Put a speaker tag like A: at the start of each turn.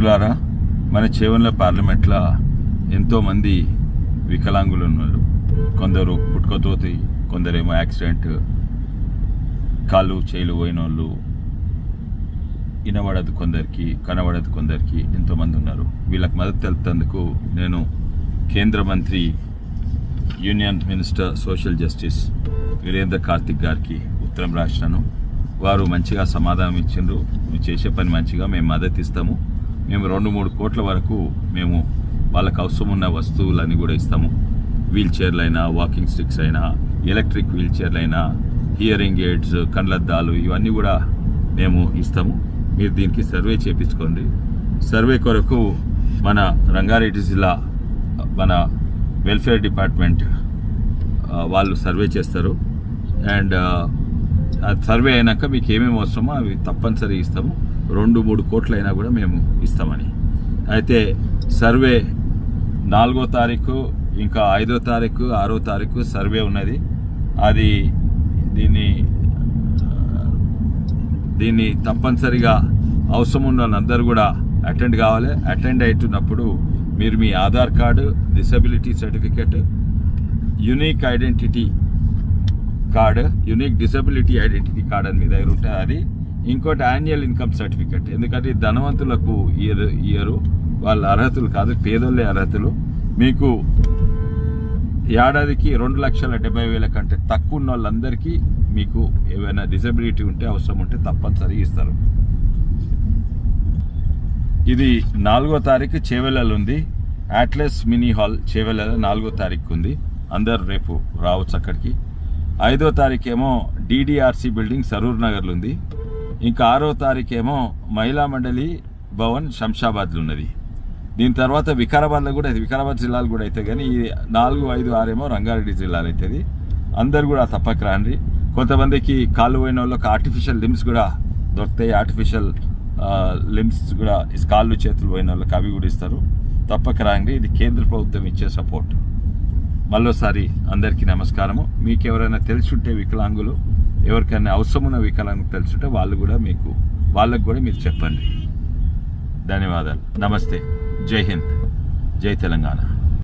A: మిత్రులారా, మన చేవెళ్ల పార్లమెంట్లో ఎంతోమంది వికలాంగులు ఉన్నారు. కొందరు పుట్టుకతోటి, కొందరేమో యాక్సిడెంట్, కాళ్ళు చేయిలు పోయిన వాళ్ళు, వినబడదు కొందరికి, కనబడదు కొందరికి, ఎంతోమంది ఉన్నారు. వీళ్ళకి మద్దతు తెలుపుతందుకు నేను కేంద్ర మంత్రి, union minister social justice Virendra Kartik గారికి ఉత్తరం రాసినాను. వారు మంచిగా సమాధానం ఇచ్చిండ్రు. మీరు చేసే పని మంచిగా, మేము మద్దతు ఇస్తాము. మేము 2-3 కోట్ల వరకు మేము వాళ్ళకు అవసరం ఉన్న వస్తువులన్నీ కూడా ఇస్తాము. వీల్ చైర్లు అయినా, వాకింగ్ స్టిక్స్ అయినా, ఎలక్ట్రిక్ వీల్ చైర్లు అయినా, హియరింగ్ ఎయిడ్స్, కండ్లద్దాలు, ఇవన్నీ కూడా మేము ఇస్తాము. మీరు దీనికి సర్వే చేయించుకోండి. సర్వే కొరకు మన రంగారెడ్డి జిల్లా మన వెల్ఫేర్ డిపార్ట్మెంట్ వాళ్ళు సర్వే చేస్తారు. అండ్ సర్వే అయినాక మీకు ఏమేమి అవసరమో అవి తప్పనిసరి ఇస్తాము. 2-3 కోట్లు అయినా కూడా మేము ఇస్తామని. అయితే సర్వే 4వ తారీఖు, ఇంకా 5వ తారీఖు, 6వ తారీఖు సర్వే ఉన్నది. అది దీన్ని తప్పనిసరిగా అవసరం ఉన్న వాళ్ళందరూ కూడా అటెండ్ కావాలి. అటెండ్ అవుతున్నప్పుడు మీరు మీ Aadhaar card, disability certificate, unique identity card, unique disability identity card అని మీ దగ్గర ఉంటుంది. అది ఇంకోటి యాన్యువల్ ఇన్కమ్ సర్టిఫికెట్. ఎందుకంటే ధనవంతులకు ఇయరు, వాళ్ళ అర్హతలు కాదు, పేదోళ్ళే అర్హతలు. మీకు ఏడాదికి 2,70,000 కంటే తక్కువ ఉన్న వాళ్ళందరికీ మీకు ఏమైనా డిసబిలిటీ ఉంటే, అవసరం ఉంటే తప్పనిసరిగా ఇస్తారు. ఇది 4వ తారీఖు చేవెళ్ళలో ఉంది. అట్లస్ మినీ హాల్ చేవెళ్ళలో 4వ తారీఖు ఉంది. అందరు రేపు రావచ్చు అక్కడికి. 5వ తారీఖు ఏమో DDRC బిల్డింగ్ సరూర్ నగర్లో ఉంది. ఇంకా 6వ తారీఖు ఏమో మహిళా మండలి భవన్ శంషాబాద్లో ఉన్నది. దీని తర్వాత వికారాబాద్లో కూడా, వికారాబాద్ జిల్లాలు కూడా అవుతాయి. కానీ ఈ 4, 5, 6 ఏమో రంగారెడ్డి జిల్లాలో అవుతుంది. అందరు కూడా తప్పక రండి. కొంతమందికి కాళ్ళు పోయిన వాళ్ళకి ఆర్టిఫిషియల్ లిమ్స్ కూడా దొరుకుతాయి. ఆర్టిఫిషియల్ లిమ్స్ కూడా, కాళ్ళు చేతులు పోయిన వాళ్ళకి అవి కూడా ఇస్తారు. తప్పక రండి. ఇది కేంద్ర ప్రభుత్వం ఇచ్చే సపోర్ట్. మళ్ళోసారి అందరికీ నమస్కారము. మీకు ఎవరైనా తెలుసుంటే వికలాంగులు, ఎవరికైనా అవసరం ఉన్న వికలాంగులు తెలుసుంటే వాళ్ళకు కూడా మీరు చెప్పండి. ధన్యవాదాలు. నమస్తే. జై హింద్. జై తెలంగాణ.